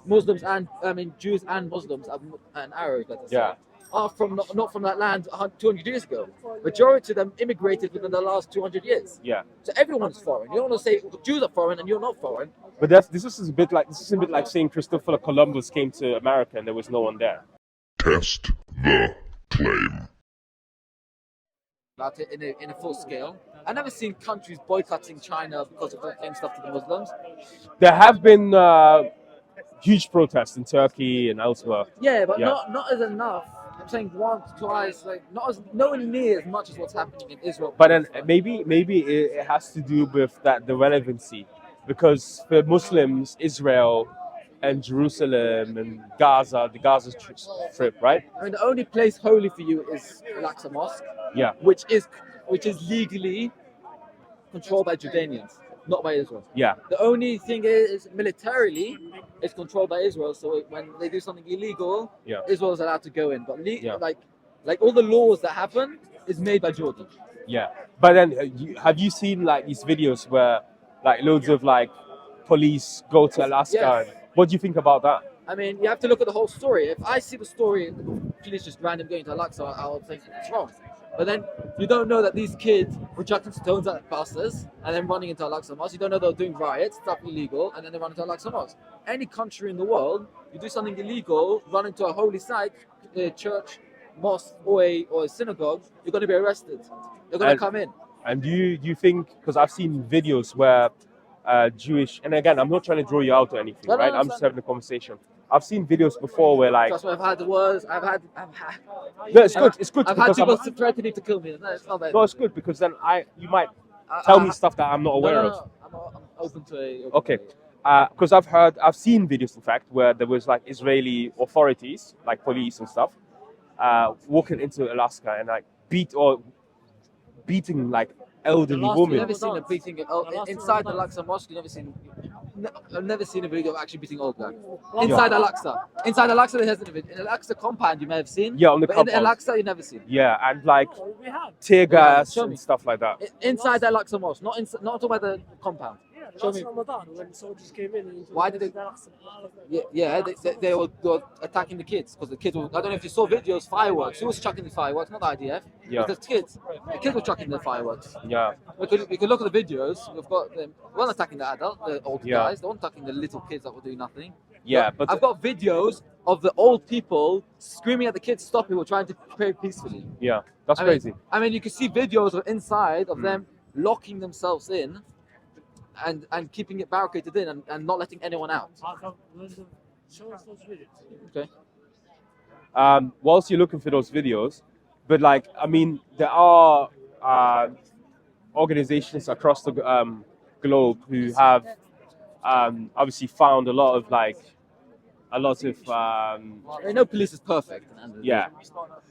Muslims and Jews and Muslims and Arabs, let's say, Yeah. are from not from that land 200 years ago. Majority of them immigrated within the last 200 years. Yeah. So everyone's foreign. You don't want to say Jews are foreign and you're not foreign. But this is a bit like saying Christopher Columbus came to America and there was no one there. Test the claim. About it in a full scale. I've never seen countries boycotting China because of doing stuff to the Muslims. There have been huge protests in Turkey and elsewhere. Yeah, but not as enough. I'm saying once, twice, like nowhere near as much as what's happening in Israel. But then maybe it has to do with the relevancy, because for Muslims, Israel and Jerusalem and Gaza, the Gaza Strip, right? I mean, the only place holy for you is Al-Aqsa Mosque. Yeah. Which is legally controlled by Jordanians, not by Israel. Yeah. The only thing is militarily, it's controlled by Israel. So when they do something illegal, Israel's allowed to go in. But like all the laws that happen is made by Jordan. Yeah. But then, have you seen like these videos where like loads of like police go to Alaska? Yes. What do you think about that? I mean, you have to look at the whole story. If I see the story, police just random going to Al-Aqsa, I'll think it's wrong. But then you don't know that these kids were chucking stones at buses and then running into Al-Aqsa Mosque. You don't know they were doing riots, stuff illegal, and then they run into Al-Aqsa Mosque. Any country in the world, you do something illegal, run into a holy site, a church, mosque, or a synagogue, you're going to be arrested. They're going to come in. And do you think, because I've seen videos where Jewish, and again, I'm not trying to draw you out or anything, right? I'm just having a conversation. I've seen videos before where like... Trust me, I've had words, I've had... No, it's good, it's good. I've had people threatening to kill me. No, it's not bad. No, it's good, because then you might tell me stuff that I'm not aware of. I'm open to it. Okay. Because I've seen videos, in fact, where there was like Israeli authorities, like police and stuff, walking into Alaska and like beating like elderly women. You've never seen a beating inside the Al-Aqsa Mosque. I've never seen a video of actually beating old guys inside Al-Aqsa. Inside Al-Aqsa, there hasn't been. In Al-Aqsa compound, you may have seen. Yeah, on the but compound. In Al-Aqsa, you never seen. Yeah, and like tear gas and stuff like that. Inside the Al-Aqsa Mosque, not talking about the compound. Show me. Ramadan when soldiers came in. Why did they? They were attacking the kids because the kids were. I don't know if you saw videos, fireworks. Who was chucking the fireworks? Not the IDF. Yeah. The kids were chucking the fireworks. Yeah. We could look at the videos. We've got them. We're not attacking the old guys. They're not attacking the little kids that were doing nothing. Yeah, but I've got videos of the old people screaming at the kids, "Stop! We're trying to pray peacefully." Yeah, that's crazy. I mean, you can see videos of inside of them locking themselves in. And keeping it barricaded in and not letting anyone out. Okay. Whilst you're looking for those videos, but like, I mean, there are organizations across the globe who have obviously found a lot of. I know police is perfect. Yeah.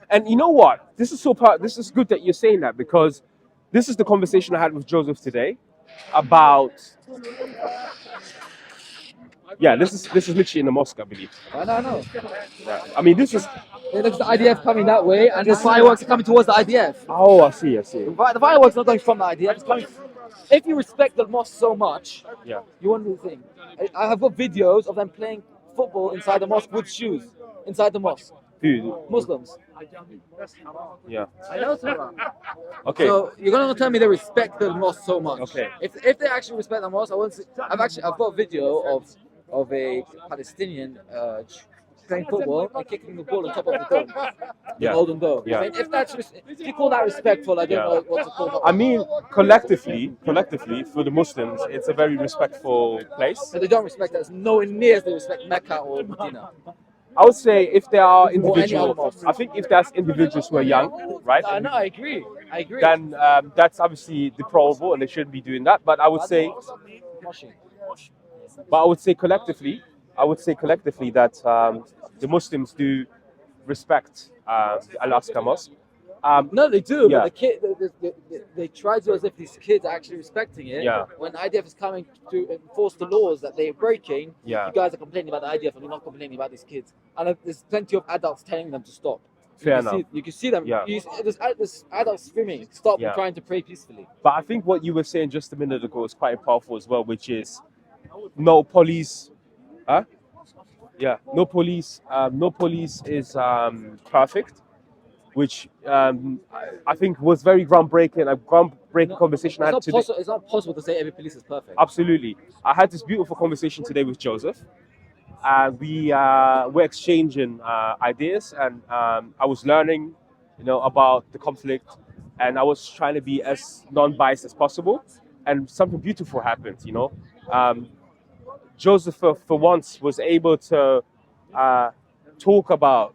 And you know what? This is good that you're saying that, because this is the conversation I had with Joseph today. About this is literally in the mosque, I believe. I know. Yeah. I mean, this is. It looks the IDF coming that way, and the fireworks are coming towards the IDF. Oh, I see. The fireworks are not going from the IDF. It's coming. If you respect the mosque so much, you want to do the thing. I have got videos of them playing football inside the mosque with shoes inside the mosque. Who? Muslims. Yeah. I know it's wrong. Okay. So you're gonna tell me they respect the mosque so much. Okay. If they actually respect the mosque, I've got a video of a Palestinian playing football and kicking the ball on top of the dome. The golden dome. Yeah. I mean, if you call that respectful, I don't know what to call that. I mean, collectively, for the Muslims, it's a very respectful place. But they don't respect us nowhere near as they respect Mecca or Medina. I would say if there are individuals, I think if there's individuals who are young, right? No, I agree. Then that's obviously deplorable, and they shouldn't be doing that. But I would say collectively that the Muslims do respect the Alaska Mosque. No, they do. Yeah. But they try to as if these kids are actually respecting it. Yeah. When IDF is coming to enforce the laws that they're breaking, you guys are complaining about the IDF and you're not complaining about these kids. And there's plenty of adults telling them to stop. Fair enough. You can see them. Yeah. There's adults screaming, stop, and trying to pray peacefully. But I think what you were saying just a minute ago is quite powerful as well, which is no police. Huh? Yeah, no police is perfect, which I think was very groundbreaking. A groundbreaking conversation I had today. It's not possible to say every police is perfect. Absolutely, I had this beautiful conversation today with Joseph, and we were exchanging ideas, and I was learning, about the conflict, and I was trying to be as non-biased as possible, and something beautiful happened. Joseph, for once, was able to uh, talk about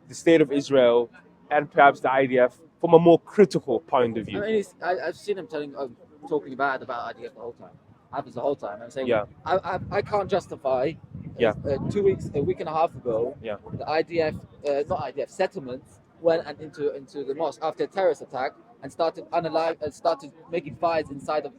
the state of Israel and perhaps the IDF from a more critical point of I view. mean, I've seen him talking bad about IDF the whole time. Happens the whole time. I'm saying, Yeah. I can't justify. Yeah. 2 weeks, a week and a half ago, Yeah. the IDF, not IDF, settlements went and into the mosque after a terrorist attack and started making fires inside of,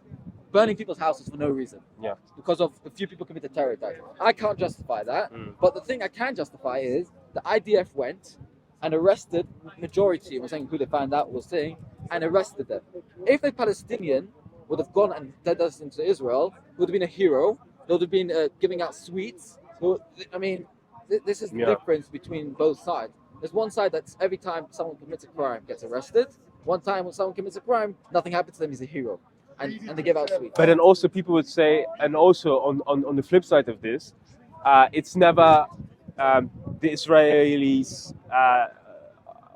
burning people's houses for no reason. Yeah. Because of a few people committed terror attacks. I can't justify that. But the thing I can justify is the IDF went and arrested majority. I'm saying who they found out was saying and arrested them. If a Palestinian would have gone and led us into Israel, would have been a hero. They would have been giving out sweets. So, I mean, this is the difference between both sides. There's one side that's every time someone commits a crime gets arrested. One time when someone commits a crime, nothing happens to them. He's a hero, and they give out sweets. But then also people would say, and also on the flip side of this, it's never the Israelis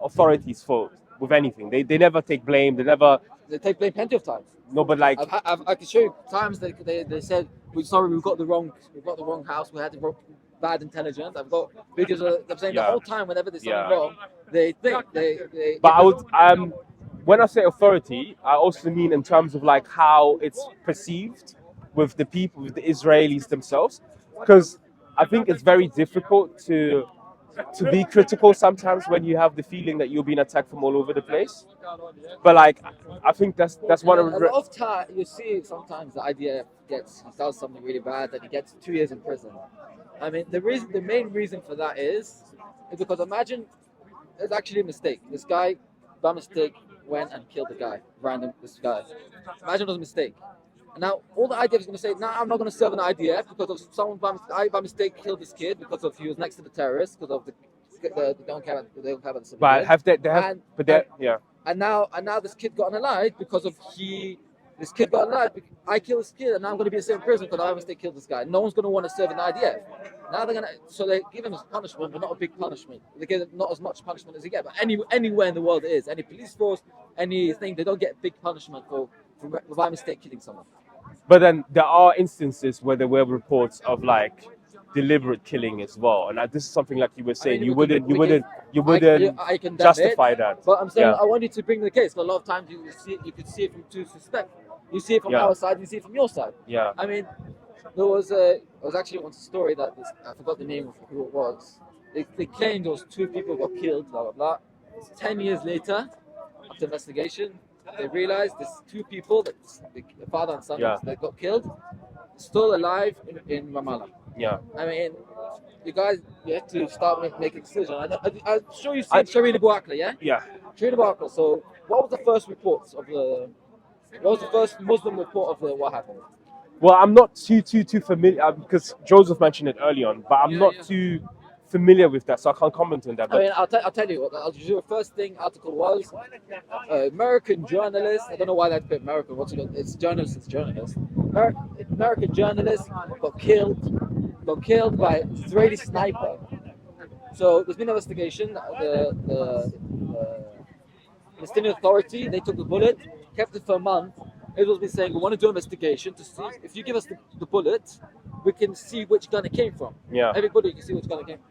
authorities' fault with anything. They never take blame. They take blame plenty of times. No, but like I can show you times they said we've got the wrong house. We had the wrong, bad intelligence. I've got videos of them saying the whole time whenever there's something wrong, they think they. But I would when I say authority, I also mean in terms of like how it's perceived with the people, with the Israelis themselves, because I think it's very difficult to be critical sometimes when you have the feeling that you're being attacked from all over the place. But like, I think that's one of a lot of time you see sometimes the idea he does something really bad and he gets 2 years in prison. I mean, the main reason for that is because imagine it's actually a mistake. This guy, by mistake, went and killed the guy, this guy. Imagine it was a mistake. And now all the IDF is going to say, "No, I'm not going to serve an IDF because of someone by mistake killed this kid because of he was next to the terrorists because of they don't care about the civilians." But And now this kid got unalived because of this kid got unalived. I killed this kid and now I'm going to be in prison because I mistake killed this guy. No one's going to want to serve an IDF. Now they give him a punishment, but not a big punishment. They give him not as much punishment as he gets. But anywhere in the world it is, any police force, anything, they don't get big punishment for by mistake killing someone. But then there are instances where there were reports of like deliberate killing as well, and this is something like you were saying. You wouldn't justify that. But I'm saying I want you to bring the case. Because a lot of times you could see it from two suspects. You see it from our side, you see it from your side. Yeah. I mean, there was actually once a story that I forgot the name of who it was. They claimed there was 2 people got killed. Blah blah blah. 10 years later, after investigation, they realized there's 2 people, the father and son, that got killed, still alive in Ramallah. Yeah. I mean, you have to start making decisions. I'm sure you've seen Shireen Abu Akleh, yeah? Yeah. Shireen Abu Akleh. So, what was the first reports of what was the first Muslim report of what happened? Well, I'm not too familiar because Joseph mentioned it early on, but I'm not too familiar with that, so I can't comment on that. But I mean, I'll tell you what. The first article was American journalist. I don't know why that bit American. It's journalist. It's journalist. American journalist got killed by Israeli sniper. So there's been an investigation. The Palestinian Authority, they took the bullet, kept it for a month. Israel's been saying we want to do an investigation to see if you give us the bullet, we can see which gun it came from. Yeah. Every bullet you can see which gun it came from.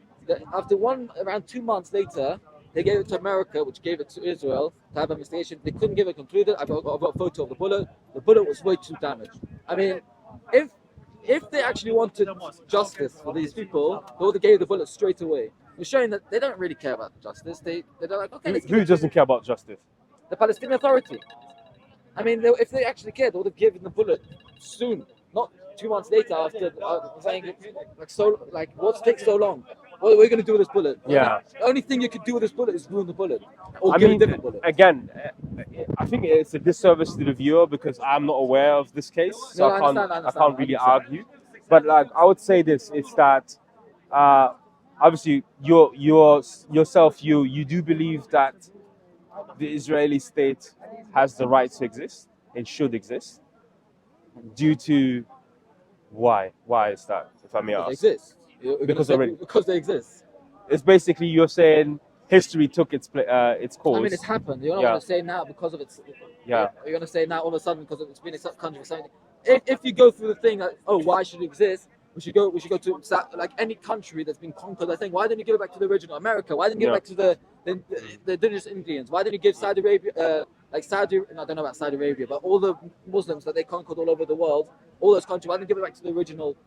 After around 2 months later, they gave it to America, which gave it to Israel to have an investigation. They couldn't give it concluded. I've got a photo of the bullet. The bullet was way too damaged. I mean, if they actually wanted justice for these people, they would have gave the bullet straight away. It's showing that they don't really care about justice. They're like, okay, who doesn't care about justice? The Palestinian Authority. I mean, if they actually cared, they would have given the bullet soon, not 2 months later after saying, what's take so long? What are we going to do with this bullet? Yeah. The only thing you could do with this bullet is ruin the bullet. Or I give mean, a different bullet. again, I think it's a disservice to the viewer because I'm not aware of this case, so No, I can't really argue. But like, I would say this: it's that obviously, yourself, you do believe that the Israeli state has the right to exist and should exist due to why? Why is that, if I may Because they ask? exist. You're gonna Because say already, because they exist. it's basically you're saying history took its I mean, course. it's happened. You're not Yeah. going to say now because of its. Yeah. You're going to say now all of a sudden because it's been a country for something. If you go through the thing like, oh, why should it exist? We should go. We should go to like any country that's been conquered. I think. Why didn't you give it back to the original America? Why didn't you give Yeah. it back to the indigenous Indians? Why didn't you give Saudi Arabia? Like Saudi, I don't know about Saudi Arabia, but all the Muslims that they conquered all over the world, all those countries. Why didn't you give it back to the original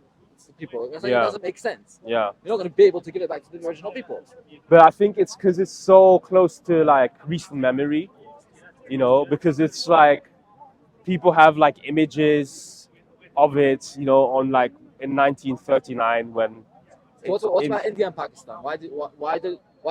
people? It's like, Yeah. It doesn't make sense. Yeah. You're not going to be able to give it back to the original people. But I think it's because it's so close to like recent memory, because it's like people have like images of it, on like in 1939 when. What about India and Pakistan? Why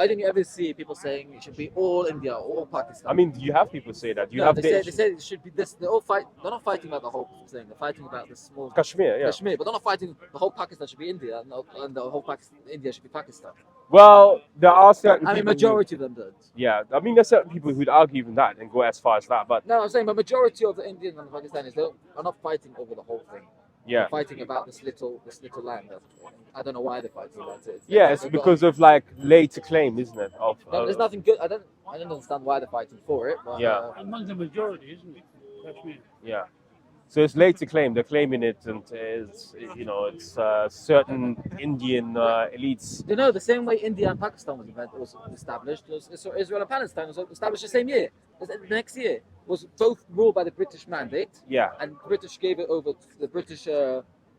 didn't you ever see people saying it should be all India, all Pakistan? I mean, you have people say that. You No, have they say it should be this. They're all fight. They're not fighting about the whole thing. They're fighting about the small Kashmir, yeah. Kashmir, but they're not fighting the whole Pakistan should be India, and the whole India should be Pakistan. Well, there are certain. I mean, people majority of them don't. Yeah, I mean, there's certain people who'd argue even that and go as far as that, but No, I'm saying, but majority of the Indians and the Pakistanis are not fighting over the whole thing. yeah. They're fighting about this little land. I don't know why they're fighting about it. Yeah, it's because of like later claim, isn't it? Of There's nothing good. I don't understand why they're fighting for it. But, Yeah. Among the majority, isn't it? Kashmir. yeah. So it's later claim. They're claiming it, and it's certain Indian elites. You know, the same way India and Pakistan was established, Israel and Palestine was established the same year. The next year was both ruled by the British mandate, Yeah, and British gave it over to the British.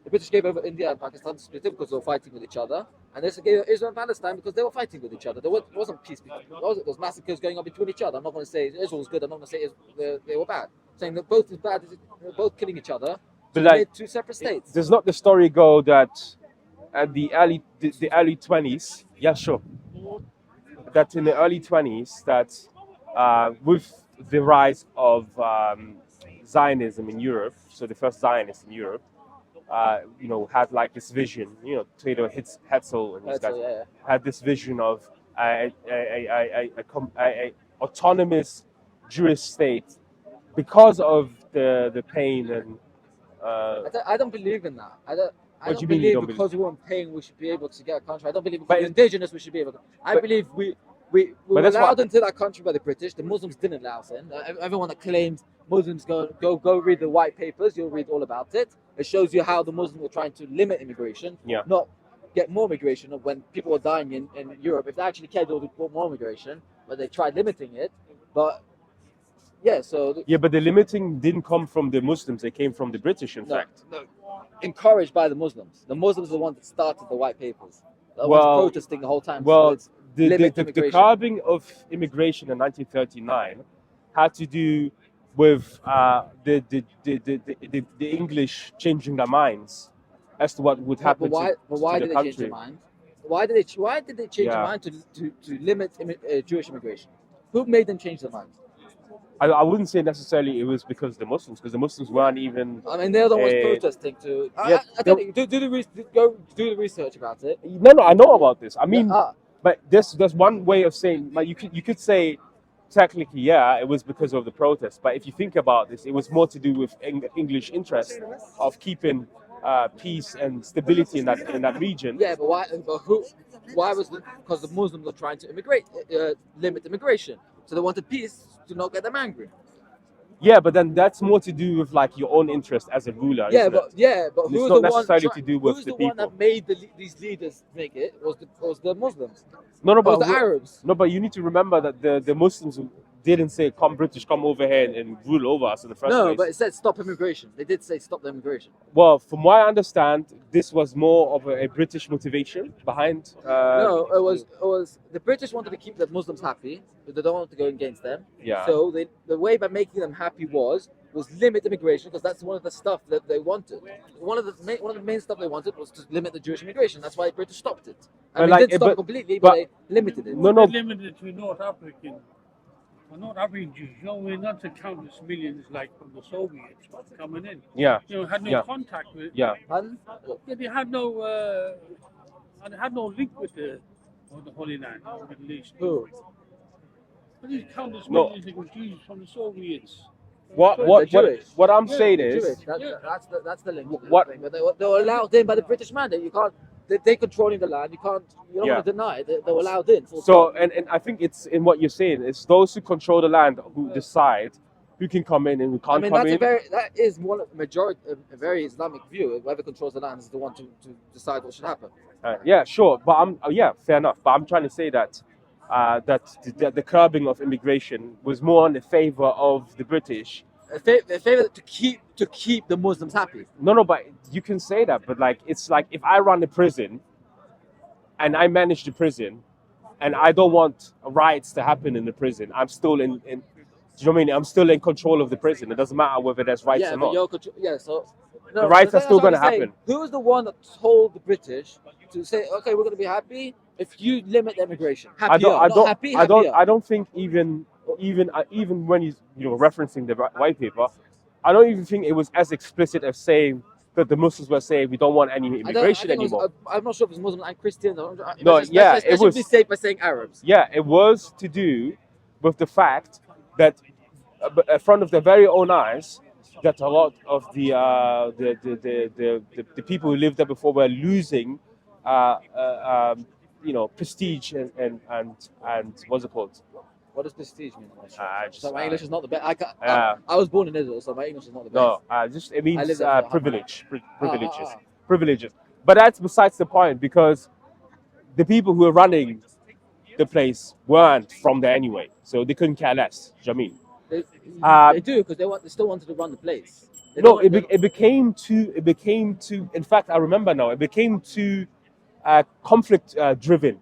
The British gave over India and Pakistan to split it because they were fighting with each other, and they gave Israel and Palestine because they were fighting with each other. There wasn't peace. There was massacres going on between each other. I'm not going to say Israel was good. I'm not going to say they were bad. I'm saying that both was bad. They were both killing each other. But So they like, made two separate states. does not the story go that at the early 20s? Yeah, sure. That in the early 20s, that with the rise of Zionism in Europe, so the first Zionists in Europe, had like this vision. Theodor Herzl and these guys Yeah. had this vision of a autonomous Jewish state because of the pain and. I don't believe in that. I What don't do you mean you believe don't because we weren't paying, we should be able to get a country. I don't believe But because we're indigenous, we should be able to. I but- believe we were that's allowed what- into that country by the British. The Muslims didn't allow us in. Everyone that claims Muslims go read the white papers. You'll read all about it. It shows you how the Muslims were trying to limit immigration, Yeah. not get more immigration. When people were dying in Europe, if they actually cared, they would want more immigration. But they tried limiting it. But yeah, so Yeah, but the limiting didn't come from the Muslims; they came from the British, in fact. no, encouraged by the Muslims. The Muslims are the ones that started the white papers. The ones Well- protesting the whole time. Well, so it's the limit the immigration. curbing of immigration in 1939 had to do with the English changing their minds as to what would But happen why? But why to did the they change country. their mind? Why did they change Yeah. their mind to limit Jewish immigration? Who made them change their mind? I wouldn't say necessarily it was because the Muslims, because the Muslims weren't even. I mean, they're the ones Eh, protesting to. yeah, I tell you, do the research about it. No, I know about this. I mean, Yeah, but there's one way of saying, like, you could say technically, yeah, it was because of the protest. But if you think about this, it was more to do with English interest of keeping peace and stability in that region. yeah, but why? But who? Why was it? Because the Muslims are trying to limit immigration. So they wanted peace to not get them angry. Yeah, but then that's more to do with like your own interest as a ruler. Yeah, isn't but it? who It's was not the necessarily one? to do with Who's the the one people. that made these leaders make it? Was the Muslims? No, It was the Arabs. No, but you need to remember that the Muslims didn't say, "Come, British, come over here and rule over us" in the first No, place. but it said stop immigration. They did say stop the immigration. Well, from what I understand, this was more of a British motivation behind. No, it was the British wanted to keep the Muslims happy, but they don't want to go against them. Yeah. So the way by making them happy was limit immigration because that's one of the stuff that they wanted. One of the main stuff they wanted was to limit the Jewish immigration. That's why the British stopped it. I But mean, like, they didn't stop but- it completely, but- but they limited it. No, no. We're limited to North African. Well, North African Jews. We're not to countless millions like from the Soviets coming in. Yeah, Had no Yeah. contact with. yeah. Pardon? Yeah, they had no and it had no link with the Holy Land, the Middle East. Who? But these countless No. millions of Jews from the Soviets. They're Jewish. What I'm Yeah, saying They're is, Jewish. Yeah. That's the link. What- Thing. But they were allowed in by the British mandate. You can't. They controlling the land. You don't Yeah. want to deny it. They were allowed in. Full so, stop. and I think it's in what you're saying. It's those who control the land who decide who can come in and who can't I mean, come in. that is one majority, a very Islamic view. Whoever controls the land is the one to decide what should happen. Yeah, sure, but yeah, fair enough. But I'm trying to say that the curbing of immigration was more in the favor of the British. A favor to keep the Muslims happy. No, but you can say that. But like, it's like if I run the prison and I manage the prison, and I don't want riots to happen in the prison, I'm still in. Do you know what I mean? I'm still in control of the prison. It doesn't matter whether there's riots Yeah, or but not. so The riots are still that's what gonna I'm saying. happen. Who was the one that told the British to say, okay, we're going to be happy if you limit the immigration? Happier, not happy, happier. I don't think even when he's referencing the white paper, I don't even think it was as explicit as saying that the Muslims were saying we don't want any immigration anymore. I'm not sure if it's Muslims and Christians. It was. Be safe by saying Arabs. Yeah, it was to do with the fact that in front of their very own eyes, that a lot of the people who lived there before were losing, prestige and what's it called? What does prestige mean? Just, my English is not the best. I was born in Israel, so my English is not the best. No, just it means lived there for privileges. But that's besides the point, because the people who were running the place weren't from there anyway, so they couldn't care less. Do you know what I mean? They do, because they still wanted to run the place. It became too. In fact, I remember now. It became too conflict driven,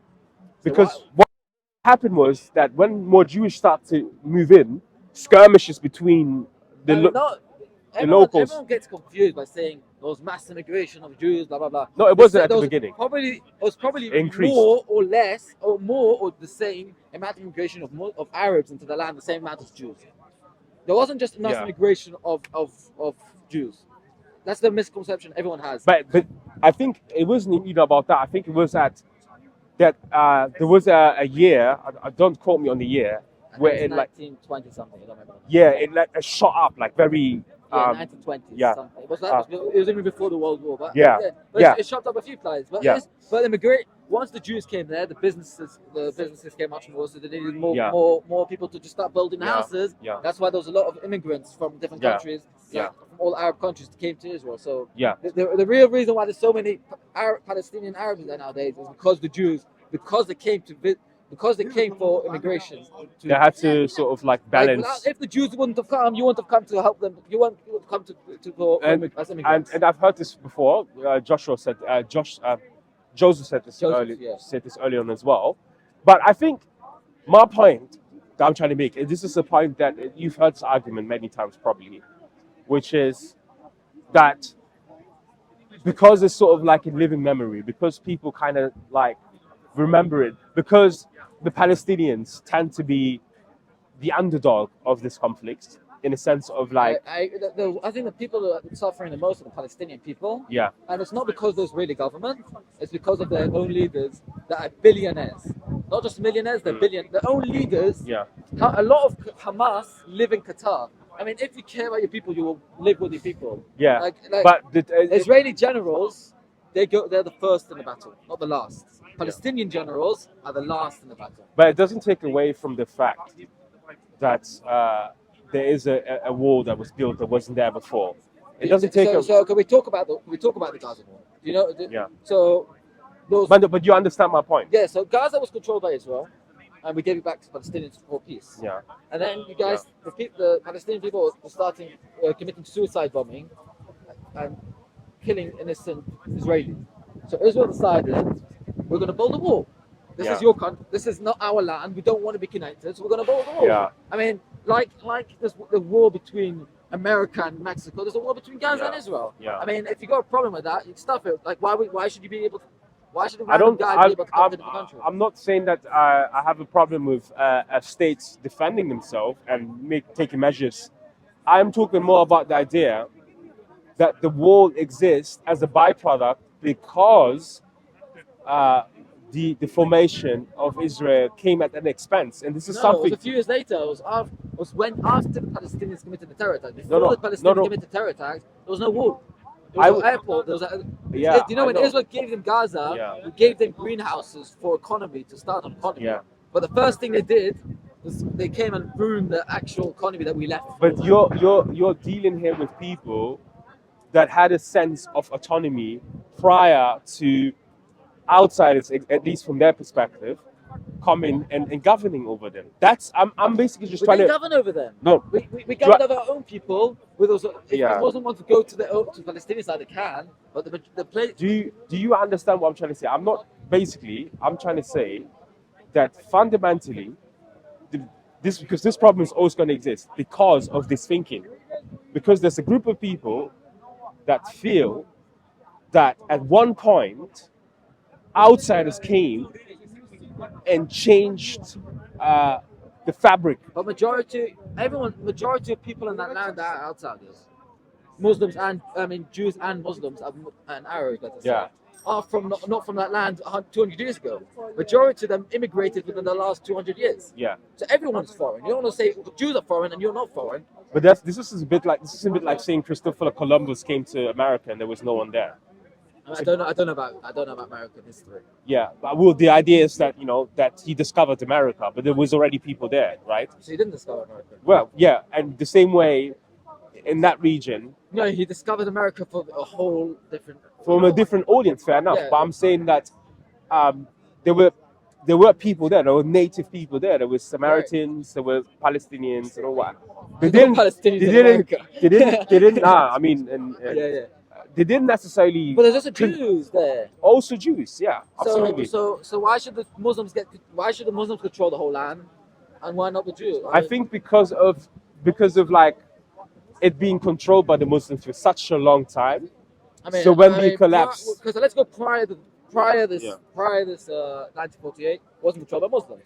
because what happened was that when more Jewish started to move in, skirmishes between the locals. Everyone gets confused by saying there was mass immigration of Jews, blah blah blah. No, it wasn't at the beginning. It was probably Increased. more or less, or more or the same amount of immigration of Arabs into the land, the same amount as Jews. There wasn't just enough immigration of Jews. That's the misconception everyone has. But I think it wasn't even about that. I think it was that there was a year. Don't quote me on the year. Where it 1920 something. I don't remember. Yeah, it like shot up like very. 1920s. Yeah. Something. It was even before the World War. But it shot up a few places. But once the Jews came there, the businesses came much more, so they needed more people to just start building houses. Yeah. That's why there was a lot of immigrants from different countries, from all Arab countries, came to Israel. So the real reason why there's so many Palestinian Arabs there nowadays is because the Jews, because they came for immigration. They had to sort of like balance. If the Jews wouldn't have come, you wouldn't have come to help them. You wouldn't have come as immigrants. And I've heard this before. Joseph said this earlier on as well. But I think my point that I'm trying to make, and this is a point that you've heard this argument many times probably, which is that because it's sort of like in living memory, because people kind of like remember it, because the Palestinians tend to be the underdog of this conflict, in a sense of like. I think the people that are suffering the most are the Palestinian people. Yeah. And it's not because there's really government. It's because of their own leaders that are billionaires. Not just millionaires, they're their own leaders. Yeah. A lot of Hamas live in Qatar. I mean, if you care about your people, you will live with your people. Yeah. But Israeli generals, they're the first in the battle, not the last. Palestinian generals are the last in the battle. But it doesn't take away from the fact that there is a wall that was built that wasn't there before. It doesn't take. So can we talk about the Gaza wall? You know. So. But you understand my point. Yeah. So Gaza was controlled by Israel, and we gave it back to Palestinians for peace. Yeah. And then you guys, the Palestinian people were starting committing suicide bombing, and killing innocent Israelis. So Israel decided, we're going to build a wall. This is your country. This is not our land. We don't want to be connected, so we're going to build a wall. Yeah. I mean, like there's the war between America and Mexico. There's a war between Gaza and Israel. Yeah. I mean, if you got a problem with that, you stuff it. Like, why should you be able to? Why should a I random guy be able to come to the country? I'm not saying that I have a problem with states defending themselves and taking measures. I'm talking more about the idea that the wall exists as a byproduct because the formation of Israel came at an expense, and this is No, it something. was a few years later. It was when after the Palestinians committed the terror attack. Before No, the Palestinians no. committed terror attacks, there was no wall. There I was no w- airport. There was a, Yeah, you know, I when know. Israel gave them Gaza, Yeah. we gave them greenhouses for economy to start an economy. Yeah. But the first thing they did was they came and ruined the actual economy that we left. But you're dealing here with people that had a sense of autonomy prior to outsiders, at least from their perspective, coming and governing over them. I'm basically just We trying didn't to. govern over them. No. We govern over our own people. With those, if Yeah. the Muslim want to go to the Palestinian side, they can. But the place. Do you understand what I'm trying to say? I'm trying to say that fundamentally, because this problem is always going to exist because of this thinking. Because there's a group of people that feel that at one point outsiders came and changed the fabric. But majority of people in that land are outsiders. Muslims and Jews and Muslims and Arabs, let us say, Yeah. are from not from that land 200 years ago. Majority of them immigrated within the last 200 years. Yeah. So everyone's foreign. You don't want to say Jews are foreign and you're not foreign. But this is a bit like saying Christopher Columbus came to America and there was no one there. I don't know about American history. Yeah, but well, the idea is that that he discovered America, but there was already people there, right? So he didn't discover America. Well, yeah, and the same way in that region No, he discovered America for a whole different. from a different audience. Fair enough, Yeah. but I'm saying that there were people there. There were native people there. There were Samaritans. There were Palestinians and all that. They There's no Palestinians in America. They didn't. I mean, and Yeah. they didn't necessarily. But there's also Jews there. Also Jews, yeah, absolutely. So why should the Muslims control the whole land, and why not the Jews? I think because of like it being controlled by the Muslims for such a long time. So when we collapse, because let's go prior this Yeah. 1948 wasn't controlled by Muslims.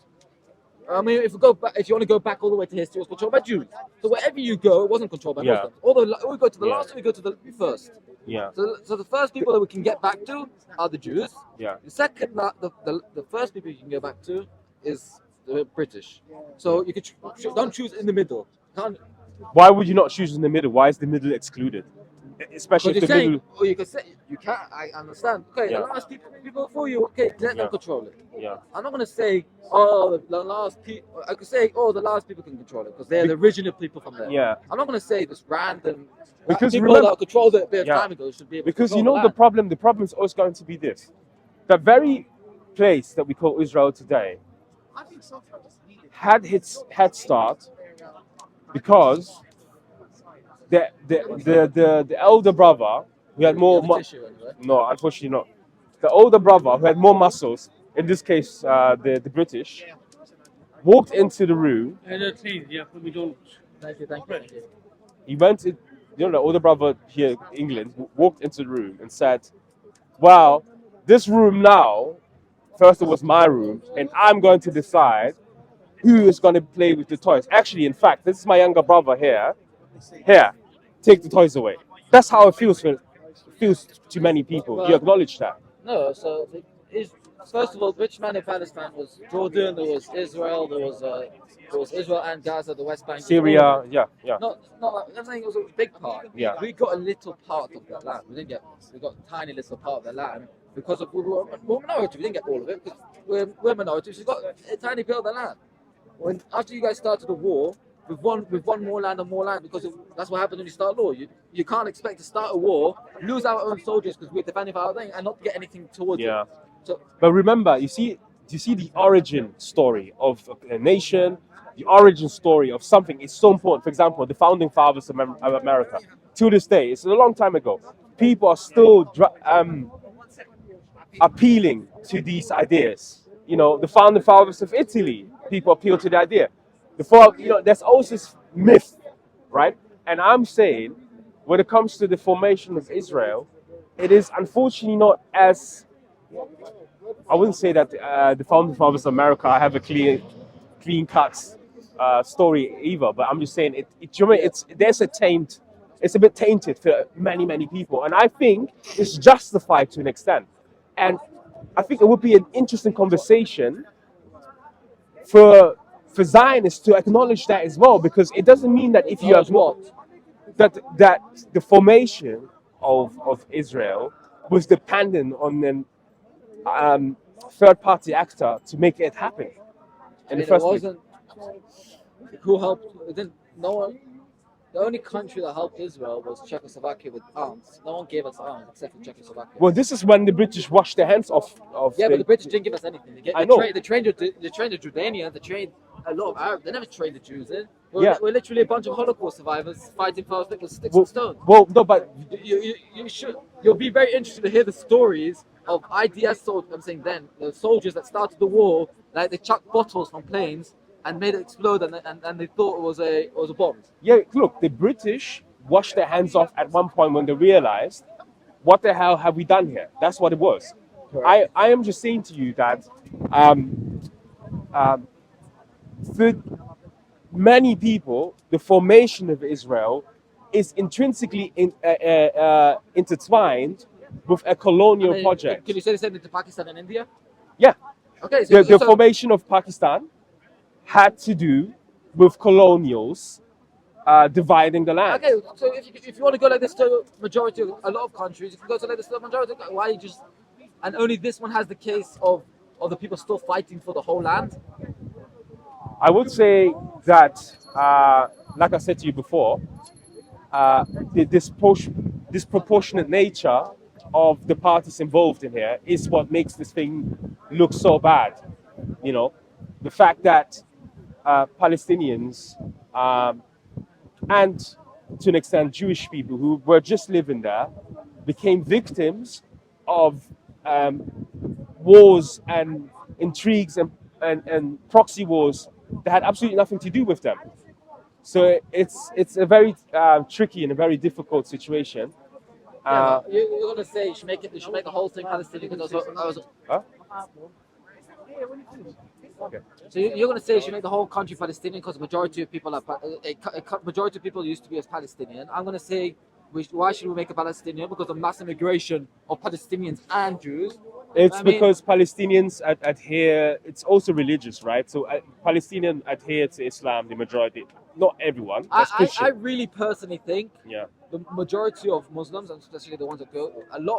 I mean, if you want to go back all the way to history, it was controlled by Jews. So wherever you go, it wasn't controlled by Yeah. Muslims. Although we go to the Yeah. last, or we go to the first. yeah, So the first people that we can get back to are the Jews. yeah. The second, the first people you can go back to is the British. So you could don't choose in the middle. Can't, Why would you not choose in the middle? Why is the middle excluded? Especially because if you're the saying, middle. or you can say you can't. I understand. Okay, Yeah. the last people before you. Okay, let Yeah. them control it. Yeah. I'm not gonna say, oh, the last people. I could say, oh, the last people can control it because they're the original people from there. Yeah. I'm not gonna say this random. Because people remember- that controlled it a bit of Yeah. time ago should be able Because to you control know the the problem is always going to be this. The very place that we call Israel today had its head start because the elder brother who had more no, unfortunately not. The older brother who had more muscles, in this case the British, walked into the room. Please, yeah, we don't. Thank you. He went in, the older brother here in England walked into the room and said, well, this room now, first it was my room, and I'm going to decide who is going to play with the toys. Actually, in fact, this is my younger brother here. Here, take the toys away. That's how it feels to many people. You acknowledge that? No, so first of all, which man in Palestine was Jordan? There was Israel. There was Israel and Gaza, the West Bank, Syria, yeah. I'm saying it was a big part. Yeah. We got a little part of that land. We got a tiny little part of the land because of we were minority. We didn't get all of it because we're minorities. We got a tiny bit of the land. After you guys started the war, we've won more land and more land because that's what happens when you start a war. You can't expect to start a war, lose our own soldiers because we're defending our thing, and not get anything towards Yeah. it. So But remember, do you see the origin story of a nation, the origin story of something is so important. For example, the founding fathers of America. To this day, it's a long time ago. People are still appealing to these ideas. The founding fathers of Italy, people appeal to the idea. There's always this myth, right? And I'm saying, when it comes to the formation of Israel, it is unfortunately not as. I wouldn't say that the founding fathers of America have a clean cut story either, but I'm just saying it's a bit tainted for many people, and I think it's justified to an extent. And I think it would be an interesting conversation for Zionists to acknowledge that as well, because it doesn't mean that if you have what? that the formation of Israel was dependent on an third party actor to make it happen in the It first place. wasn't. Who helped? It didn't. No one. The only country that helped Israel was Czechoslovakia with arms. No one gave us arms except for Czechoslovakia. Well, this is when the British washed their hands off of Yeah, but the British didn't give us anything. I know. They trained the Jordanians. They trained a lot of Arabs. They never trained the Jews. Yeah. We're literally a bunch of Holocaust survivors fighting for with sticks well, and stones. well, no, but You'll be very interested to hear the stories of IDS soldiers. I'm saying then the soldiers that started the war, like they chucked bottles from planes and made it explode, and they thought it was a bomb. yeah, look, the British washed their hands off at one point when they realized, what the hell have we done here? That's what it was. I am just saying to you that for many people, the formation of Israel is intrinsically intertwined with a colonial project. Can you say the same thing to Pakistan and India? Yeah, Okay, the formation of Pakistan had to do with colonials dividing the land. Okay, so if you want to go like this to majority of a lot of countries, you can go to like this to the majority. Why you just and only this one has the case of the people still fighting for the whole land? I would say that, like I said to you before, the disproportionate nature of the parties involved in here is what makes this thing look so bad. You know, the fact that Palestinians and to an extent Jewish people who were just living there became victims of wars and intrigues and proxy wars that had absolutely nothing to do with them. So it's a very tricky and a very difficult situation. You're gonna say you should make the whole thing Palestinian because Huh? So you're gonna say you should make the whole country Palestinian because majority of people are majority of people used to be as Palestinian. I'm gonna say why should we make a Palestinian? Because of mass immigration of Palestinians and Jews. It's because Palestinians adhere. It's also religious, right? So Palestinians adhere to Islam. The majority, not everyone. That's Christian. I really personally think Yeah. the majority of Muslims, and especially the ones that go, a lot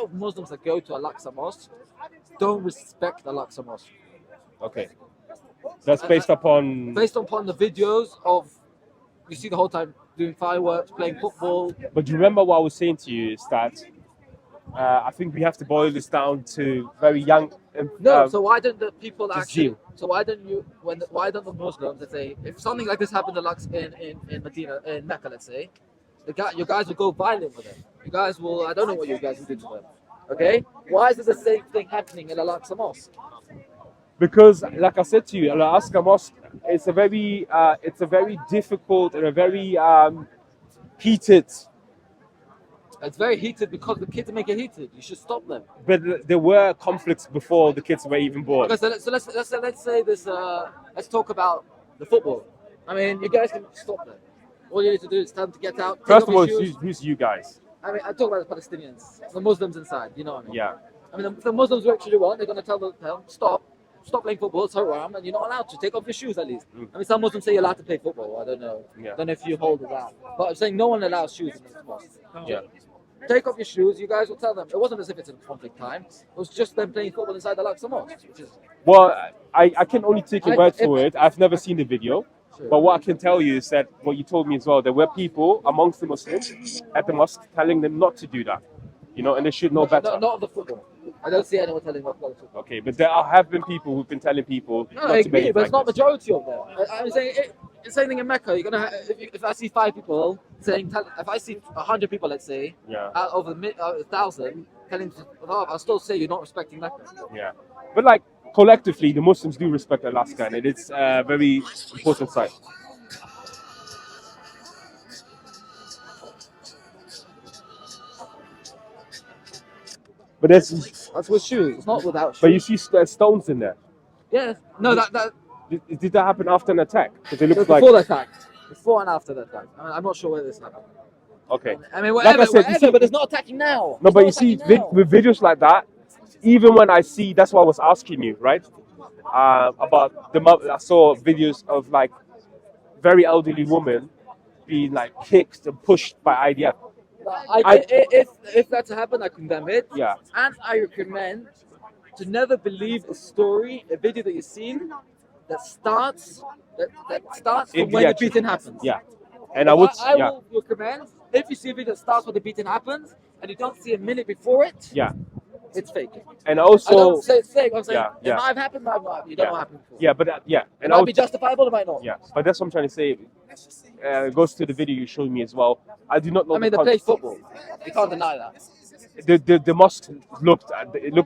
of Muslims that go to Al-Aqsa Mosque don't respect the Al-Aqsa Mosque. Okay. That's based upon. Based upon the videos of, you see the whole time doing fireworks, playing football. But do you remember what I was saying to you is that I think we have to boil this down to very young. No, so why don't the people just actually? zeal. So why don't you? Why don't the Muslims, let's say, if something like this happened in Medina, in Mecca, let's say, your guys will go violent with them. You guys will. I don't know what you guys will do to them. Okay, why is it the same thing happening in Al-Aqsa Mosque? Because, like I said to you, Al-Aqsa Mosque it's a very difficult and a very heated. It's very heated because the kids make it heated. You should stop them. But there were conflicts before the kids were even born. Okay, so let's say this. Let's talk about the football. I mean, you guys can stop them. All you need to do is tell them to get out. First of all, who's you guys? I mean, I talk about the Palestinians, the Muslims inside. You know what I mean? Yeah. I mean, the Muslims who actually want, they're going to tell them, stop playing football. It's haram, and you're not allowed to take off your shoes at least. I mean, some Muslims say you're allowed to play football. I don't know. Yeah. I don't know if you hold it down. But I'm saying no one allows shoes in the mosque. Yeah. Take off your shoes. You guys will tell them. It wasn't as if it's a conflict time. It was just them playing football inside the Al-Aqsa Mosque. Well, I can only take your word for it. I've never seen the video. Sure. But what I can tell you is that what you told me as well, there were people amongst the Muslims at the mosque telling them not to do that. You know, and they should know better. Not of the football. I don't see anyone telling them about the football. Okay, but there have been people who've been telling people No, not I to make agree, it but like it's not this. majority of them. I'm saying it's same thing in Mecca. You're gonna if I see 5 people saying, if I see 100 people, let's say, Yeah. out of 1,000 telling, I'll still say you're not respecting Mecca. Yeah. But like collectively, the Muslims do respect Alaska, and it's a very important site. But That's with shoes. It's not without shoes. but you see stones in there. Yeah. No, that Did that happen after an attack? Because it was looks like before the attack. Before and after the attack. I'm not sure where this happened. okay. I mean, Like I whatever, said, you see- but it's not attacking now. No, It's but not you see, attacking now. with videos like that, even when I see, that's what I was asking you, right? About I saw videos of like very elderly women being like kicked and pushed by IDF. If that to happen, I condemn it. Yeah. And I recommend to never believe a story, a video that you've seen that starts from when the action. beating happens. Yeah. And I would, I will recommend if you see a video that starts when the beating happens and you don't see a minute before it, yeah. it's fake. And I also, don't say it's fake. I'm saying Yeah, it might have happened, might have not. You don't know what happened before. yeah, but yeah, It and might be justifiable, it might not. yeah, but that's what I'm trying to say. It goes to the video you showed me as well. I do not know. I mean, they play football. You can't deny that. The mosque looked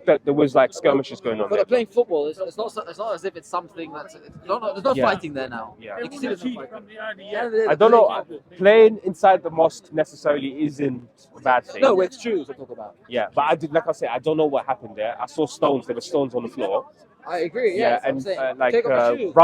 like there was like skirmishes going on But there. they're playing football. It's not as if it's something that's. There's no Yeah. fighting there now. Yeah. You can see there's no fighting. From the IDF. Yeah, I don't know. Playing inside the mosque necessarily isn't a bad thing. No, it's Jews we're talking about. Yeah, but like I said, I don't know what happened there. I saw stones. There were stones on the floor. I agree. Yeah, Yes, I'm and saying, like take off your shoes.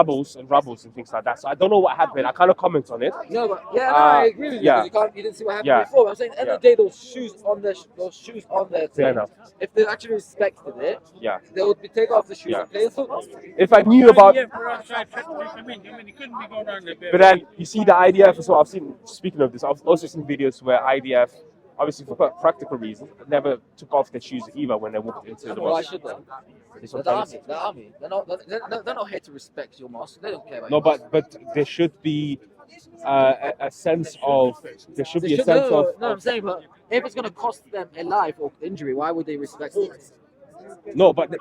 rubbles and things like that. So I don't know what happened. I kind of comment on it. No, but I agree with you. yeah. Because you didn't see what happened Yeah. before. I'm saying at the end of the day, those shoes on their Fair thing, enough. if they actually respected it, Yeah. they would take off the shoes Yeah. and play football. If I knew about, IDF were outside trying to come in. I mean, it couldn't be going on there. but then you see the IDF as well. I've seen. Speaking of this, I've also seen videos where IDF, obviously for practical reasons, never took off their shoes either when they walked into the Why mosque. should they? That's They're what the I'm army. saying. They're army. They're not here to respect your mosque. They don't care about No, your mosque. but there should be a sense of They a should- sense no, of no, I'm saying, but if it's going to cost them a life or injury, why would they respect it? no, but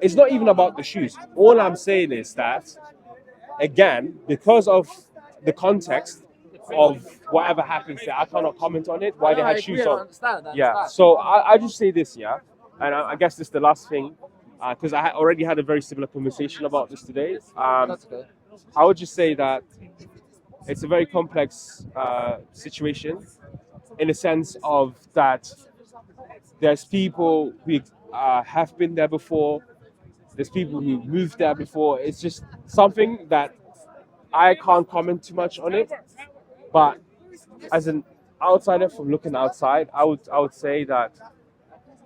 it's not even about the shoes. All I'm saying is that again, because of the context of whatever happens there, I cannot comment on it. Why they No, had I agree, shoes I on. understand. Yeah. So I just say this, yeah, and I guess this is the last thing, because I already had a very similar conversation about this today. That's okay. I would just say that it's a very complex situation, in the sense of that there's people who have been there before, there's people who moved there before. It's just something that I can't comment too much on it, but as an outsider from looking outside, I would say that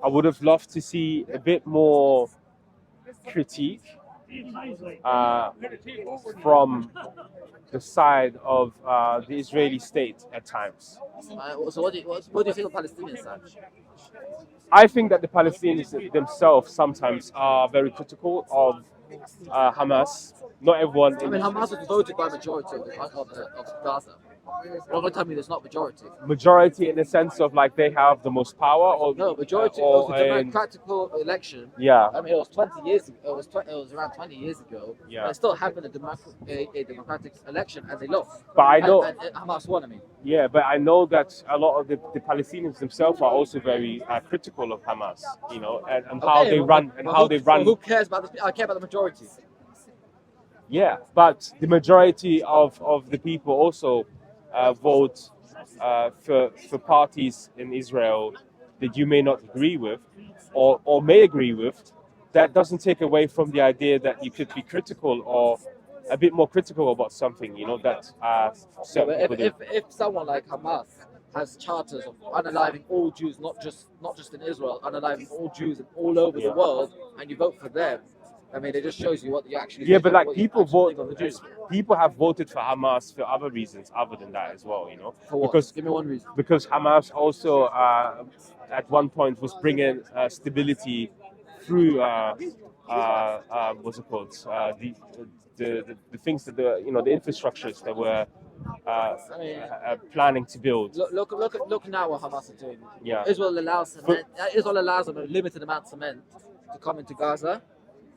I would have loved to see a bit more critique from the side of the Israeli state at times. So what do you think of Palestinian side? I think that the Palestinians themselves sometimes are very critical of Hamas. Not everyone. I mean, Hamas was voted by majority of Gaza. You're not going to tell me there's not majority. Majority in the sense of like they have the most power, or No, majority or of the in- democratical election. yeah. I mean, it was 20 years ago. It was around 20 years ago. Yeah. And it still happened a democratic election, and they lost. But I know, And Hamas won. I mean, yeah, but I know that a lot of the Palestinians themselves are also very critical of Hamas, you know, and how Okay, they well, run and well, how who- they run. Who cares about the? I care about the majority. Yeah, but the majority of the people also vote for parties in Israel that you may not agree with, or may agree with. That doesn't take away from the idea that you could be critical or a bit more critical about something, you know, that certain But people do. if someone like Hamas has charters of unaliving all Jews, not just in Israel, unaliving all Jews all over Yeah. the world, and you vote for them, I mean, it just shows you what you actually. Yeah, think but of, like what you people actually vote, think of the Jews. people have voted for Hamas for other reasons other than that as well, you know, For what? because Give me one reason. Hamas also at one point was bringing stability through what's it called, the things that the infrastructures that were planning to build. Look now what Hamas are doing. Yeah. Israel allows them a limited amount of cement to come into Gaza,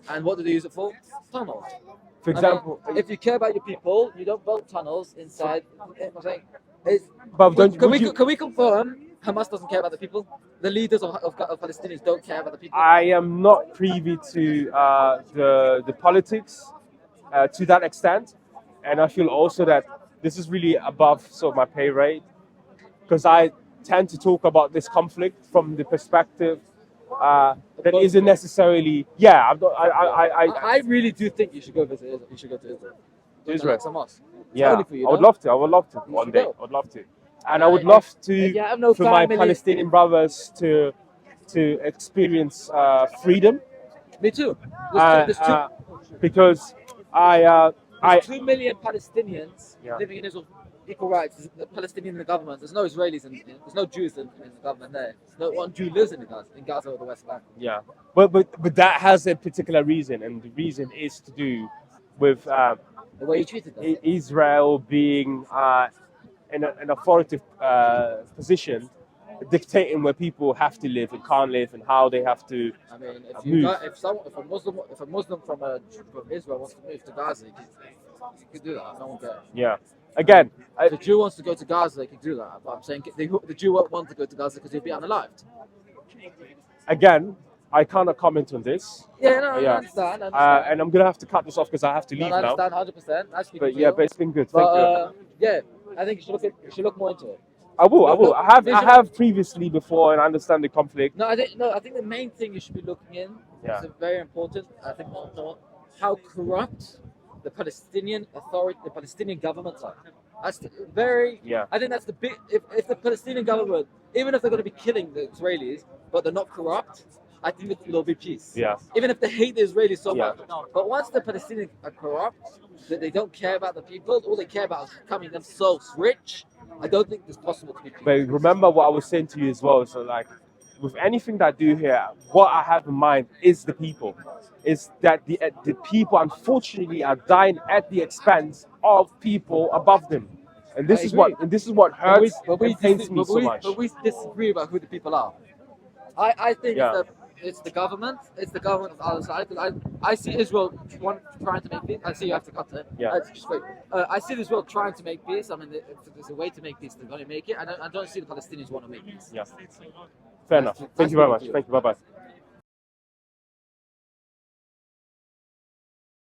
and what do they use it for? Tunnels. For I mean, example, if you care about your people, you don't build tunnels inside. I'm saying, but can we confirm Hamas doesn't care about the people? The leaders of Palestinians don't care about the people. I am not privy to the politics to that extent, and I feel also that this is really above sort of my pay rate, because I tend to talk about this conflict from the perspective that isn't necessarily. Yeah, I'm not, I really do think you should go visit Israel. You should go to Israel. Israel. Like Hamas. Yeah, Only for you, I would no? love to. I would love to You one should day. go. I would love to, and I would love If you to have no for my family- Palestinian brothers to to experience freedom. Me too. Uh, There's uh, because I 2 million Palestinians Yeah. living in Israel, equal rights. The Palestinian in the government. There's no Israelis there's no Jews in the government there. No one Jew lives in Gaza or the West Bank. Yeah, but that has a particular reason, and the reason is to do with The way you treated them. Israel being in an authoritative position, dictating where people have to live and can't live, and how they have to. I mean, move. if a Muslim from Israel wants to move to Gaza, he could do that. No one cares. Yeah, again, If a Jew wants to go to Gaza, he can do that. But I'm saying the Jew won't want to go to Gaza because he'll be unalived. again, I cannot comment on this. Yeah, no, Yeah. I understand. I understand. And I'm gonna have to cut this off because I have to No, leave I now. understand 100%. Actually, But yeah, but it's been good. Thank but you. yeah, I think you should look more into it. I will. look, I they have should- previously before, and I understand the conflict. No, I think the main thing you should be looking in Yeah. is very important. I think more how corrupt the Palestinian authority, the Palestinian governments are. That's very. Yeah. I think that's the big. If the Palestinian government, even if they're going to be killing the Israelis, but they're not corrupt, I think there'll be peace. Yeah. Even if they hate the Israelis so Yeah. much, but once the Palestinians are corrupt, that they don't care about the people, all they care about is becoming themselves rich. I don't think it's possible to be peace. But remember what I was saying to you as well. So like, with anything that I do here, what I have in mind is the people. Is that the people unfortunately are dying at the expense of people above them, and this I is agree. what hurts But we and pains me so much. But we disagree about who the people are. I think Yeah. it's the government. It's the government of the other side. I see Israel trying to make peace. I see you have to cut it. Yeah. Just wait. I see Israel trying to make peace. I mean, if there's a way to make peace, they're going to make it. I don't see the Palestinians want to make peace. Yeah. Fair enough. Thank you very much. Thank you. Bye bye.